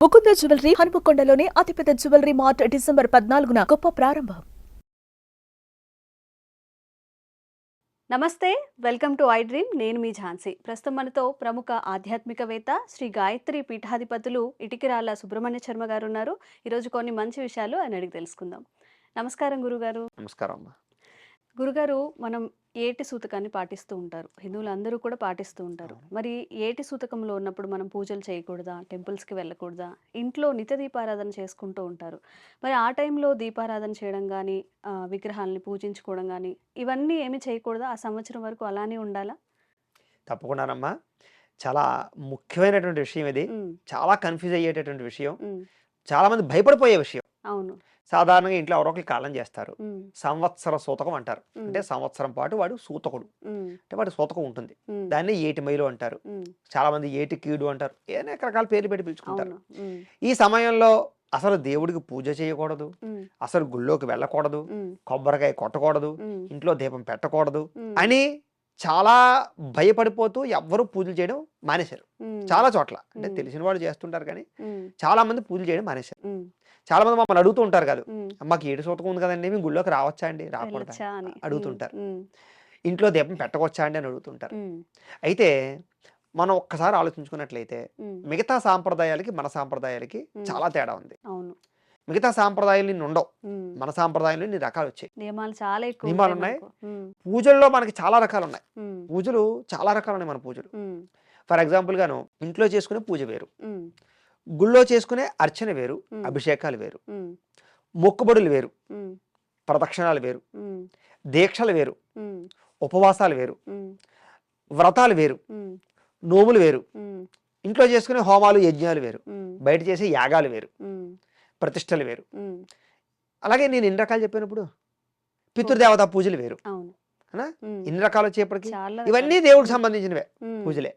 Mukunda jewellery హనుమకొండలోని అతిపెద్ద jewellery mart December 14న గొప్ప ప్రారంభం. నమస్తే, వెల్కమ్ టు ఐ డ్రీమ్. నేను మీ ఝాన్సీ. ప్రస్తుతం మనతో ప్రముఖ ఆధ్యాత్మికవేత్త శ్రీ గాయత్రి పీఠాధిపతులు ఇటికిరాల సుబ్రహ్మణ్య శర్మ గారు ఉన్నారు. ఈరోజు కొన్ని మంచి విషయాలు ఆయన అడిగి తెలుసుకుందాం. నమస్కారం గురుగారు. నమస్కారం అమ్మా. గురుగారు, మనం ఏటి సూతకాన్ని పాటిస్తూ ఉంటారు, హిందువులు అందరూ కూడా పాటిస్తూ ఉంటారు. మరి ఏటి సూతకంలో ఉన్నప్పుడు మనం పూజలు చేయకూడదా, టెంపుల్స్కి వెళ్ళకూడదా, ఇంట్లో నిత్య దీపారాధన చేసుకుంటూ ఉంటారు. మరి ఆ టైంలో దీపారాధన చేయడం కానీ, విగ్రహాలని పూజించుకోవడం కానీ, ఇవన్నీ ఏమి చేయకూడదా? ఆ సంవత్సరం వరకు అలానే ఉండాలా? తప్పకుండానమ్మా. చాలా ముఖ్యమైనటువంటి విషయం ఇది. చాలా కన్ఫ్యూజ్ అయ్యేటటువంటి విషయం, చాలా మంది భయపడిపోయే విషయం. అవును. సాధారణంగా ఇంట్లో ఎవరో ఒకరు కాలం చేస్తారు. సంవత్సర సూతకం అంటారు. అంటే సంవత్సరం పాటు వాడు సూతకుడు, అంటే వాడు సూతకం ఉంటుంది. దాన్ని ఏటి మైలు అంటారు. చాలా మంది ఏటి కీడు అంటారు. అనేక రకాల పేర్లు పెట్టి పిలుచుకుంటారు. ఈ సమయంలో అసలు దేవుడికి పూజ చేయకూడదు, అసలు గుళ్ళోకి వెళ్ళకూడదు, కొబ్బరికాయ కొట్టకూడదు, ఇంట్లో దీపం పెట్టకూడదు అని చాలా భయపడిపోతూ ఎవ్వరూ పూజలు చేయడం మానేశారు. చాలా చోట్ల అంటే తెలిసిన వాళ్ళు చేస్తుంటారు, కానీ చాలా మంది పూజలు చేయడం మానేశారు. చాలా మంది మమ్మల్ని అడుగుతూ ఉంటారు, కాదు మాకు ఏడు సూతకం ఉంది కదండి, మేము గుళ్ళోకి రావచ్చా అండి, రాకూడదా అడుగుతుంటారు. ఇంట్లో దీపం పెట్టకొచ్చా అండి అని అడుగుతుంటారు. అయితే మనం ఒక్కసారి ఆలోచించుకున్నట్లయితే మిగతా సాంప్రదాయాలకి మన సాంప్రదాయాలకి చాలా తేడా ఉంది. మిగతా సాంప్రదాయాలు నిన్ను ఉండవు, మన సాంప్రదాయంలో ఇన్ని రకాలు వచ్చాయి, నియమాలు ఉన్నాయి. పూజల్లో మనకి చాలా రకాలు ఉన్నాయి. పూజలు చాలా రకాలు ఉన్నాయి మన పూజలు. ఫర్ ఎగ్జాంపుల్ గాను ఇంట్లో చేసుకునే పూజ వేరు, గుళ్ళో చేసుకునే అర్చన వేరు, అభిషేకాలు వేరు, మొక్కుబడులు వేరు, ప్రదక్షిణాలు వేరు, దీక్షలు వేరు, ఉపవాసాలు వేరు, వ్రతాలు వేరు, నోములు వేరు, ఇంట్లో చేసుకునే హోమాలు యజ్ఞాలు వేరు, బయట చేసే యాగాలు వేరు, ప్రతిష్టలు వేరు. అలాగే నేను ఎన్ని రకాలు చెప్పినప్పుడు పితృదేవతా పూజలు వేరు, ఇన్ని రకాలు వచ్చేప్పటికి ఇవన్నీ దేవుడికి సంబంధించినవే పూజలే,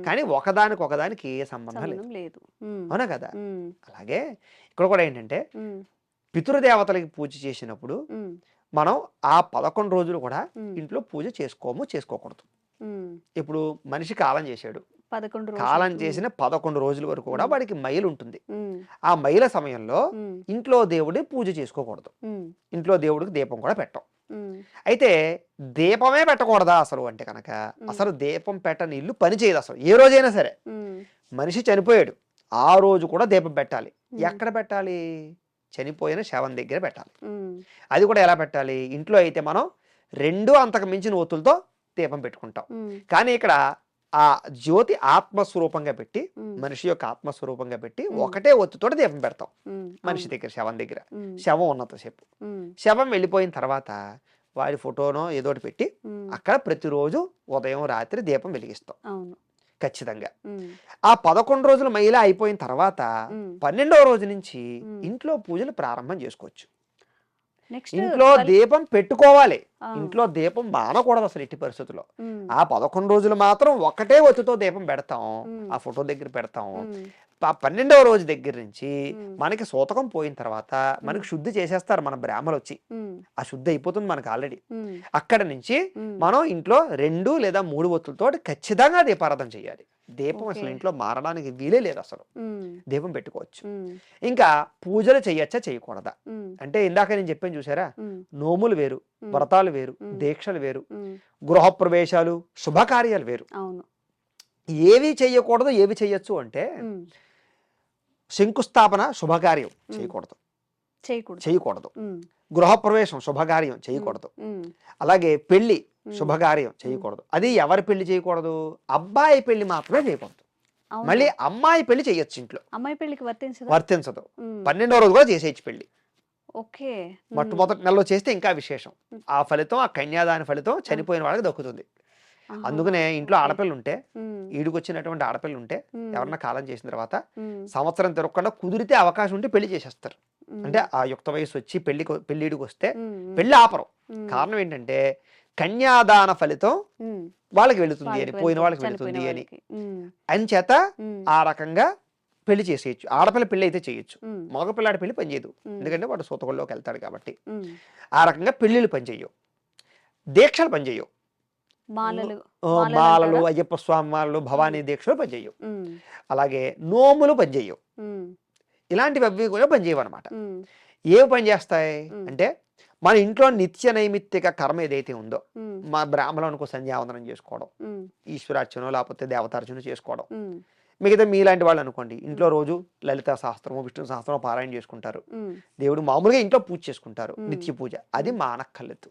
కానీ ఒకదానికి ఏ సంబంధం లేదు. అవునా కదా? అలాగే ఇక్కడ కూడా ఏంటంటే పితృదేవతలకి పూజ చేసినప్పుడు మనం ఆ 11 రోజులు కూడా ఇంట్లో పూజ చేసుకోకూడదు. ఇప్పుడు మనిషి కాలం చేశాడు, కాలం చేసిన 11 రోజుల వరకు కూడా వాడికి మైలు ఉంటుంది. ఆ మైల సమయంలో ఇంట్లో దేవుడి పూజ చేసుకోకూడదు, ఇంట్లో దేవుడికి దీపం కూడా పెట్టం. అయితే దీపమే పెట్టకూడదా అసలు అంటే కనుక, అసలు దీపం పెట్టని ఇల్లు పని చేయదు అసలు. ఏ రోజైనా సరే మనిషి చనిపోయాడు, ఆ రోజు కూడా దీపం పెట్టాలి. ఎక్కడ పెట్టాలి? చనిపోయిన శవం దగ్గర పెట్టాలి. అది కూడా ఎలా పెట్టాలి? ఇంట్లో అయితే మనం 2 అంతకు మించిన ఒత్తులతో దీపం పెట్టుకుంటాం, కానీ ఇక్కడ ఆ జ్యోతి ఆత్మస్వరూపంగా పెట్టి, మనిషి యొక్క ఆత్మస్వరూపంగా పెట్టి ఒకటే ఒత్తుతో దీపం పెడతాం మనిషి దగ్గర, శవం దగ్గర. శవం ఉన్నంతసేపు, శవం వెళ్ళిపోయిన తర్వాత వాడి ఫోటోనో ఏదోటి పెట్టి అక్కడ ప్రతిరోజు ఉదయం రాత్రి దీపం వెలిగిస్తాం ఖచ్చితంగా. ఆ 11 రోజుల మైలా అయిపోయిన తర్వాత 12వ రోజు నుంచి ఇంట్లో పూజలు ప్రారంభం చేసుకోవచ్చు. ఇంట్లో దీపం పెట్టుకోవాలి, ఇంట్లో దీపం మానకూడదు అసలు ఎట్టి పరిస్థితుల్లో. ఆ 11 రోజులు మాత్రం ఒకటే ఒత్తుతో దీపం పెడతాం, ఆ ఫోటో దగ్గర పెడతాం. 12వ రోజు దగ్గర నుంచి మనకి సూతకం పోయిన తర్వాత మనకి శుద్ధి చేసేస్తారు మన బ్రాహ్మలు వచ్చి, ఆ శుద్ధి అయిపోతుంది మనకి ఆల్రెడీ. అక్కడ నుంచి మనం ఇంట్లో 2 లేదా 3 ఒత్తులతో ఖచ్చితంగా దీపారాధన చేయాలి. దీపం అసలు ఇంట్లో మారడానికి వీలే లేదు, అసలు దీపం పెట్టుకోవచ్చు. ఇంకా పూజలు చేయొచ్చా చేయకూడదా అంటే ఇందాక నేను చెప్పాను చూసారా, నోములు వేరు, వ్రతాలు వేరు, దీక్షలు వేరు, గృహప్రవేశాలు, శుభకార్యాలు వేరు. ఏవి చెయ్యకూడదు ఏవి చెయ్యొచ్చు అంటే, శంకుస్థాపన శుభకార్యం చేయకూడదు, గృహప్రవేశం శుభకార్యం చేయకూడదు, అలాగే పెళ్లి శుభకార్యం చేయకూడదు. అది ఎవరి పెళ్లి చేయకూడదు? అబ్బాయి పెళ్లి మాత్రమే చేయకూడదు. మళ్ళీ అమ్మాయి పెళ్లి చేయొచ్చు, ఇంట్లో అమ్మాయి పెళ్లికి వర్తించదు. 12వ రోజు కూడా చేసేయచ్చు పెళ్లి. మొట్టమొదటి నెలలో చేస్తే ఇంకా విశేషం. ఆ ఫలితం, ఆ కన్యాదాని ఫలితం చనిపోయిన వాళ్ళకి దక్కుతుంది. అందుకనే ఇంట్లో ఆడపిల్లలు ఉంటే, ఈడుకొచ్చినటువంటి ఆడపిల్లలు ఉంటే, ఎవరన్నా కాలం చేసిన తర్వాత సంవత్సరం తిరగకుండా కుదిరితే అవకాశం ఉంటే పెళ్లి చేసేస్తారు. అంటే ఆ యుక్త వయసు వచ్చి పెళ్లిడికి వస్తే పెళ్లి ఆపరం. కారణం ఏంటంటే కన్యాదాన ఫలితం వాళ్ళకి వెళుతుంది అని, పోయిన వాళ్ళకి వెళుతుంది అని. అంచేత ఆ రకంగా పెళ్లి చేసేయచ్చు. ఆడపిల్ల పెళ్లి అయితే చేయొచ్చు, మగపిల్లాడి పెళ్లి పనిచేయదు, ఎందుకంటే వాడు సూతకుల్లోకి వెళ్తాడు కాబట్టి. ఆ రకంగా పెళ్లిళ్ళు పనిచేయవు, దీక్షలు పనిచేయవు, మాలలు, అయ్యప్ప స్వామి మాలలు, భవానీ దీక్షలు పనిచేయవు, అలాగే నోములు పనిచేయవు. ఇలాంటివి అవి కూడా పనిచేయవన్నమాట. ఉమ్, ఏవి పనిచేస్తాయి ఉమ్, అంటే మన ఇంట్లో నిత్య నైమిత్తిక కర్మ ఏదైతే ఉందో, ఉమ్, మా బ్రాహ్మణులకు సంధ్యావందనం చేసుకోవడం, ఉమ్, ఈశ్వరార్చన లేకపోతే దేవతార్చన చేసుకోవడం, ఉమ్, మిగతా మీలాంటి వాళ్ళు అనుకోండి ఇంట్లో రోజు లలిత సహస్రము విష్ణు సహస్రము పారాయణ చేసుకుంటారు, ఉమ్, దేవుడు మామూలుగా ఇంట్లో పూజ చేసుకుంటారు, మ్మ్. నిత్య పూజ, అది మానక్కర్లేదు.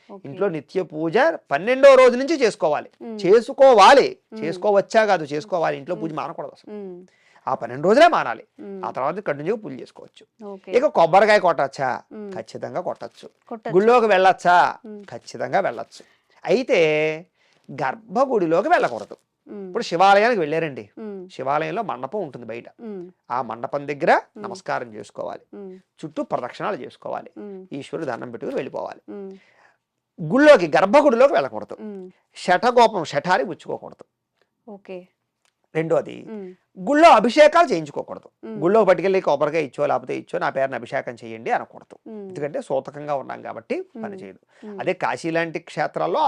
ఓకే. ఇంట్లో నిత్య పూజ 12వ రోజు నుంచి చేసుకోవాలి. ఉమ్, చేసుకోవాలి, మ్మ్. చేసుకోవచ్చా కాదు, చేసుకోవాలి. ఇంట్లో పూజ మానకూడదు అసలు. ఉమ్, ఆ 12 రోజులే మానాలి. ఉమ్, ఆ తర్వాత కంటిన్యూగా పూజ చేసుకోవచ్చు. ఓకే. ఇక కొబ్బరికాయ కొట్టచ్చా? ఉమ్, ఖచ్చితంగా కొట్టచ్చు. కొట్టచ్చు. గుళ్ళోకి వెళ్ళొచ్చా? ఉమ్, ఖచ్చితంగా వెళ్ళొచ్చు. అయితే గర్భగుడిలోకి వెళ్ళకూడదు. ఉమ్, ఇప్పుడు శివాలయానికి వెళ్ళారండి, ఉమ్, శివాలయంలో మండపం ఉంటుంది బయట. ఉమ్, ఆ మండపం దగ్గర నమస్కారం చేసుకోవాలి, ఉమ్, చుట్టూ ప్రదక్షిణాలు చేసుకోవాలి, ఉమ్, ఈశ్వరుడు దండం పెట్టుకుని వెళ్ళిపోవాలి. ఉమ్, గుళ్ళోకి గర్భగుడిలోకి వెళ్ళకూడదు. ఉమ్, శఠగోపం శఠారి పుచ్చుకోకూడదు. ఓకే. రెండోది ఉమ్, గుళ్ళో అభిషేకాలు చేయించుకోకూడదు. ఉమ్, గుళ్ళో పట్టుకెళ్ళి కొబ్బరికాయ ఇచ్చో లేకపోతే ఇచ్చో నా పేరుని అభిషేకం చేయండి అనకూడదు. ఉమ్, ఎందుకంటే సూతకంగా ఉన్నాం కాబట్టి పని చేయదు. ఉమ్, అదే కాశీ లాంటి క్షేత్రాల్లో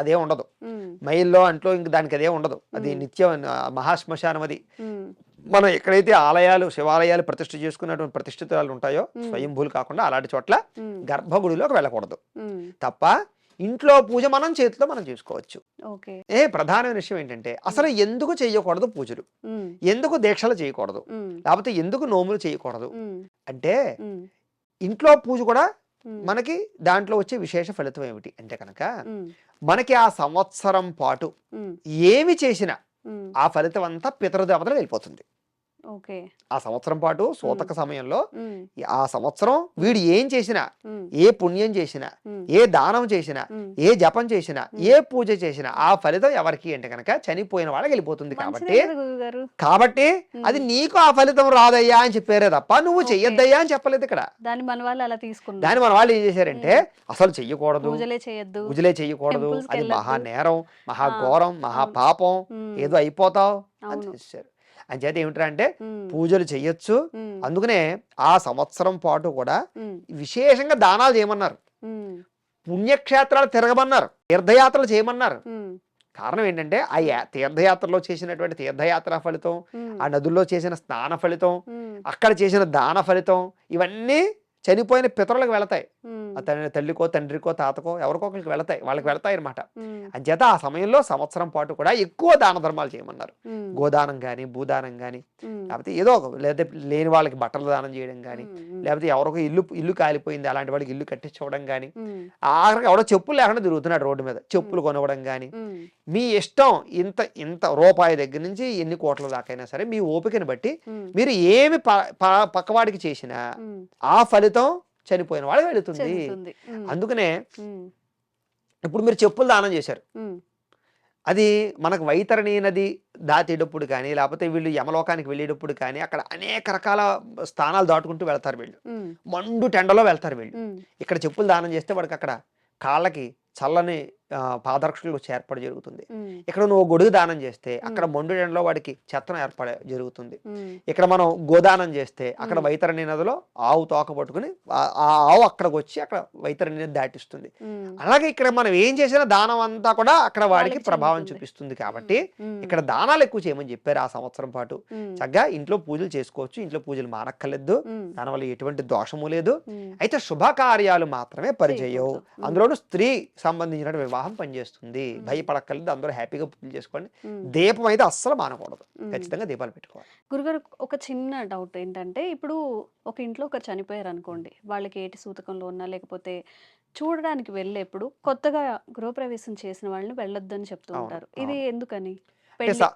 అదే ఉండదు. ఉమ్, మైల్లో అంట్లో ఇంక దానికి అదే ఉండదు. అది నిత్యం మహాశ్మశానం. అది ఉమ్, మనం ఎక్కడైతే ఆలయాలు శివాలయాలు ప్రతిష్ఠ చేసుకున్నటువంటి ప్రతిష్ఠితాలు ఉంటాయో స్వయంభూలు కాకుండా అలాంటి చోట్ల ఉమ్, గర్భగుడిలోకి వెళ్ళకూడదు. ఉమ్, తప్ప ఇంట్లో పూజ మనం చేతిలో మనం చేసుకోవచ్చు. ఓకే. ప్రధానమైన విషయం ఏంటంటే అసలు ఎందుకు చేయకూడదు పూజలు, ఉమ్, ఎందుకు దీక్షలు చేయకూడదు, ఉమ్, లేకపోతే ఎందుకు నోములు చేయకూడదు ఉమ్, అంటే ఉమ్, ఇంట్లో పూజ కూడా ఉమ్, మనకి దాంట్లో వచ్చే విశేష ఫలితం ఏమిటి అంటే కనుక ఉమ్, మనకి ఆ సంవత్సరం పాటు ఉమ్, ఏమి చేసినా ఉమ్, ఆ ఫలితం అంతా పితృదేవతలకు వెళ్ళిపోతుంది. ఓకే. ఆ సంవత్సరం పాటు సూతక సమయంలో ఉమ్, ఆ సంవత్సరం వీడు ఏం చేసినా, ఉమ్, ఏ పుణ్యం చేసినా, ఉమ్, ఏ దానం చేసినా, ఉమ్, ఏ జపం చేసినా, ఏ పూజ చేసినా ఆ ఫలితం ఎవరికి అంటే కనుక చనిపోయిన వాళ్ళకి వెళ్ళిపోతుంది. మంచిదే కాబట్టి కదా గురువుగారు. కాబట్టి అది నీకు ఆ ఫలితం రాదయ్యా అని చెప్పారే తప్ప నువ్వు ఓకే. చెయ్యొద్దయ్యా అని చెప్పలేదు ఇక్కడ. దాన్ని మన వాళ్ళు అలా తీసుకున్నారు. దాని మన వాళ్ళు ఏం చేశారంటే అసలు చెయ్యకూడదు, పూజలే చేయొద్దు, పూజలే చెయ్యకూడదు, Temples కి అది వెళ్ళొద్దు. మహా నేరం, మహా ఆ, ఘోరం, మహా అవును. పాపం, ఉమ్, ఏదో అయిపోతావు అని అవును. చేశారు. అంచేత ఏమిట్రా అంటే ఉమ్, పూజలు చెయ్యొచ్చు. ఉమ్, అందుకనే ఆ సంవత్సరం పాటు కూడా ఉమ్, విశేషంగా దానాలు చేయమన్నారు, ఉమ్, పుణ్యక్షేత్రాలు తిరగమన్నారు, తీర్థయాత్రలు చేయమన్నారు. ఉమ్, కారణం ఏంటంటే ఆ తీర్థయాత్రలో చేసినటువంటి తీర్థయాత్ర ఫలితం, ఉమ్, ఆ నదుల్లో చేసిన స్నాన ఫలితం, ఉమ్, అక్కడ చేసిన దాన ఫలితం, ఇవన్నీ చనిపోయిన పితరులకు వెళతాయి. ఉమ్, ఆ తల్లికో తండ్రికో తాతకో ఎవరికో ఒకరికి వెళతాయి, వాళ్ళకి వెళతాయి అనమాట. ఉమ్, అంచేత ఆ సమయంలో సంవత్సరం పాటు కూడా ఎక్కువ దాన ధర్మాలు చేయమన్నారు. ఉమ్, గోదానం కానీ, భూదానం కానీ, ఉమ్, లేకపోతే ఏదో ఒక, లేదా లేని వాళ్ళకి బట్టలు దానం చేయడం కానీ, ఉమ్, లేకపోతే ఎవరికో ఇల్లు కాలిపోయింది అలాంటి వాళ్ళకి ఇల్లు కట్టించుకోవడం కానీ, ఉమ్, ఆఖరికి ఎవడో చెప్పులు లేకుండా తిరుగుతున్నాడు రోడ్డు మీద, చెప్పులు కొనవడం కానీ, ఉమ్, మీ ఇష్టం. ఇంత ఇంత రూపాయి దగ్గర నుంచి ఎన్ని కోట్ల దాకైనా సరే మీ ఓపికను బట్టి ఉమ్, మీరు ఏమి పక్కవాడికి చేసినా ఉమ్, ఆ ఫలితం చనిపోయిన వాళ్ళకి వెళుతుంది. చెందుతుంది. ఉమ్, అందుకనే ఉమ్, ఇప్పుడు మీరు చెప్పులు దానం చేశారు, ఉమ్, అది మనకు వైతరణి నది దాటేటప్పుడు కానీ, లేకపోతే వీళ్ళు యమలోకానికి వెళ్ళేటప్పుడు కానీ, అక్కడ అనేక రకాల స్థానాలు దాటుకుంటూ వెళ్తారు వీళ్ళు, ఉమ్, మండు టెండలో వెళ్తారు వీళ్ళు. ఉమ్, ఇక్కడ చెప్పులు దానం చేస్తే వాడికి అక్కడ కాళ్ళకి చల్లని పాదరక్షలు వచ్చి ఏర్పాటు జరుగుతుంది. ఉమ్, ఇక్కడ నువ్వు గొడుగు దానం చేస్తే అక్కడ మండు ఎండలో వాడికి చెత్తనం ఏర్పడ జరుగుతుంది. ఉమ్, ఇక్కడ మనం గోదానం చేస్తే అక్కడ వైతరణి నదిలో ఆవు తోక పట్టుకుని ఆ ఆవు అక్కడికి వచ్చి అక్కడ వైతరణి నది దాటిస్తుంది. ఉమ్, అలాగే ఇక్కడ మనం ఏం చేసినా దానం అంతా కూడా అక్కడ వాడికి వాళ్ళకి ప్రభావం చెందుతుంది. చూపిస్తుంది. కాబట్టి ఉమ్, ఇక్కడ దానాలు ఎక్కువ చేయమని చెప్పారు ఆ సంవత్సరం పాటు. ఉమ్, చక్కగా ఇంట్లో పూజలు చేసుకోవచ్చు, ఇంట్లో పూజలు మానక్కర్లేదు, ఉమ్, దానివల్ల ఎటువంటి దోషము లేదు. ఉమ్, అయితే శుభకార్యాలు మాత్రమే పనిచేయవు. చేయకూడదు. అందులోనూ స్త్రీ సంబంధించిన వివాహం పనిచేస్తుంది. భయపడక్కర్లేదు, అందరూ హ్యాపీగా పూజలు చేసుకోండి. ఉమ్, దీపం అయితే అస్సలు మానకూడదు, ఉమ్. ఖచ్చితంగా దీపాలు పెట్టుకోవాలి. గురుగారు, ఒక చిన్న డౌట్ ఏంటంటే, ఇప్పుడు ఒక ఇంట్లో ఒకరు చనిపోయారు అనుకోండి, వాళ్ళకి ఏటి సూతకంలో ఉన్నా లేకపోతే చూడడానికి వెళ్ళేప్పుడు కొత్తగా గృహప్రవేశం చేసిన వాళ్ళని వెళ్ళొద్దని చెప్తూ అవును, ఉంటారు. ఇది ఎందుకని?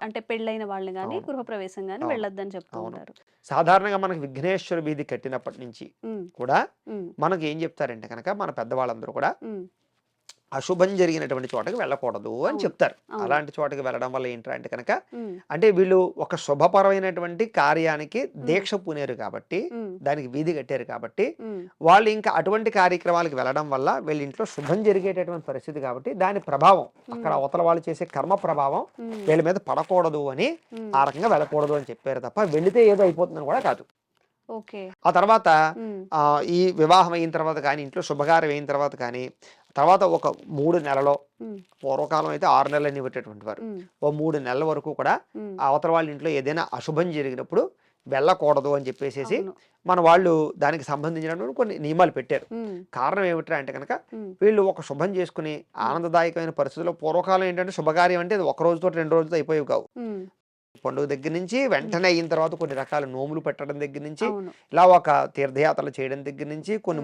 అంటే పెళ్ళైన వాళ్ళని కానీ అవును, గృహప్రవేశం కానీ అవును, వెళ్ళొద్దని చెప్తూ అవును. ఉంటారు. సాధారణంగా మనకు విఘ్నేశ్వర వీధి కట్టినప్పటి నుంచి ఉమ్, కూడా ఉమ్, మనకు ఏం చెప్తారంటే కనుక మన పెద్దవాళ్ళందరూ కూడా ఉమ్, అశుభం జరిగినటువంటి చోటకి వెళ్ళకూడదు అని అవును, చెప్తారు. అవును. అలాంటి చోటకి వెళ్ళడం వల్ల ఏంటంటే కనుక ఉమ్, అంటే వీళ్ళు ఒక శుభపరమైనటువంటి కార్యానికి దీక్ష పూనేరు కాబట్టి, ఉమ్, దానికి వీధి కట్టారు కాబట్టి, ఉమ్, వాళ్ళు ఇంకా అటువంటి కార్యక్రమాలకు వెళ్ళడం వల్ల వీళ్ళ ఇంట్లో శుభం జరిగేటటువంటి పరిస్థితి కాబట్టి దాని ప్రభావం అక్కడ అవతల వాళ్ళు చేసే కర్మ ప్రభావం ఉమ్, వీళ్ళ మీద పడకూడదు అని ఉమ్, ఆ రకంగా వెళ్ళకూడదు అని చెప్పారు తప్ప వెళితే ఏదో అయిపోతుందని కూడా కాదు. ఓకే. ఆ తర్వాత ఉమ్, ఈ వివాహం అయిన తర్వాత కానీ, ఇంట్లో శుభకార్యం అయిన తర్వాత కానీ, తర్వాత ఒక 3 నెలలో, ఉమ్, పూర్వకాలం అయితే 6 నెలలని పెట్టేటువంటి వారు, ఉమ్, ఓ 3 నెలల వరకు కూడా ఉమ్, ఆ అవతల వాళ్ళ ఇంట్లో ఏదైనా అశుభం జరిగినప్పుడు వెళ్ళకూడదు అని చెప్పేసేసి అవును. మన వాళ్ళు దానికి సంబంధించినటువంటి కొన్ని నియమాలు పెట్టారు. ఉమ్, కారణం ఏమిట్రా అంటే కనుక ఉమ్, వీళ్ళు ఒక శుభం చేసుకుని ఆనందదాయకమైన పరిస్థితుల్లో పూర్వకాలం ఏంటంటే శుభకార్యం అంటే అది ఒక రోజుతో 2 రోజులతో అయిపోయేవి కావు. ఉమ్, పండుగ దగ్గర నుంచి వెంటనే అయిన తర్వాత కొన్ని రకాల నోములు పెట్టడం దగ్గర నుంచి అవును. ఇలా ఒక తీర్థయాత్రలు చేయడం దగ్గర నుంచి కొన్ని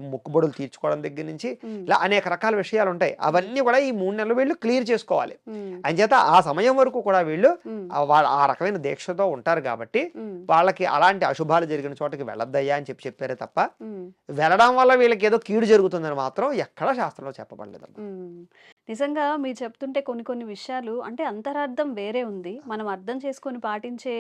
మొక్కుబడులు తీర్చుకోవడం దగ్గర నుంచి ఉమ్, ఇలా అనేక రకాల విషయాలు ఉంటాయి. అవన్నీ కూడా ఈ 3 నెలలు వీళ్ళు క్లియర్ చేసుకోవాలి. ఉమ్, అంచేత ఆ సమయం వరకు కూడా వీళ్ళు ఉమ్, వాళ్ళ ఆ రకమైన దీక్షతో ఉంటారు కాబట్టి ఉమ్, వాళ్ళకి అలాంటి అశుభాలు జరిగిన చోటకి వెళ్ళొద్దయ్యా అని చెప్పారే తప్ప ఉమ్, వెళ్ళడం వల్ల వీళ్ళకి ఏదో కీడు జరుగుతుందని మాత్రం ఎక్కడా శాస్త్రంలో చెప్పబడలేదమ్మా. ఉమ్. నిజంగా మీరు చెప్తుంటే కొన్ని కొన్ని విషయాలు అంటే అంతరార్థం వేరే ఉంది, మనం అర్థం చేసుకొని పాటించే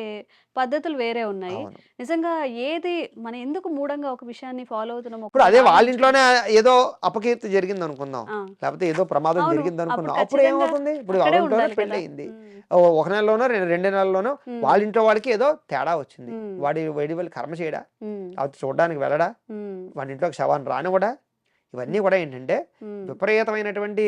పద్ధతులు వేరే ఉన్నాయి. అవును. నిజంగా ఏది మనం ఎందుకు మూఢంగా ఒక విషయాన్ని ఫాలో అవుతున్నాం ఇప్పుడు అదే వాళ్ళ ఆలోచించ- ఇంట్లోనే ఏదో అపకీర్తి జరిగింది అనుకుందాం, ఆ, లేకపోతే ఏదో ప్రమాదం అవును. జరిగింది అనుకుందాం, అప్పుడు అప్పుడు ఖచ్చితంగా ఏమవుతుంది? ఇప్పుడు అక్కడే వాళ్ళ ఇంట్లోనే ఉండాలి పెళ్లి కదా. అయింది, ఉమ్, ఒక నెలలోనో 2 నెలల్లోనో ఉమ్, వాళ్ళ ఇంట్లో వాడికి ఏదో తేడా వచ్చింది. ఉమ్, వేడి వాళ్ళు కర్మ చేయడా, ఉమ్, లేకపోతే చూడడానికి వెళ్ళడా, ఉమ్, వాడి ఇంట్లోకి శవాన్ని రానివ్వడా? ఇవన్నీ కూడా ఏంటంటే ఉమ్, విపరీతమైనటువంటి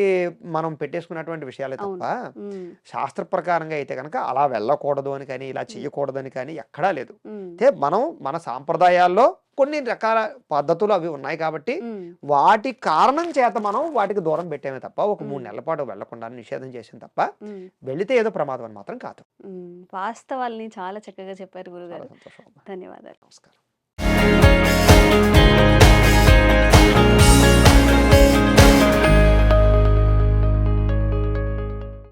మనం పెట్టేసుకున్నటువంటి విషయాలే అవును. తప్ప ఉమ్, శాస్త్ర ప్రకారంగా అయితే కనుక అలా వెళ్ళకూడదు అని కానీ ఇలా చేయకూడదని కానీ ఎక్కడా లేదు. ఉమ్, అయితే మనం మన సాంప్రదాయాల్లో కొన్ని రకాల పద్ధతులు అవి ఉన్నాయి కాబట్టి ఉమ్, వాటి కారణం చేత మనం వాటికి దూరం పెట్టామే తప్ప ఒక 3 ఉమ్, నెలల పాటు వెళ్లకుండా నిషేధం చేసాం తప్ప ఉమ్, వెళితే ఏదో ప్రమాదం అని మాత్రం కాదు. ఉమ్. వాస్తవాల్ని చాలా చక్కగా చెప్పారు చాలా గురుగారు. సంతోషం అమ్మా. ధన్యవాదాలు. నమస్కారం.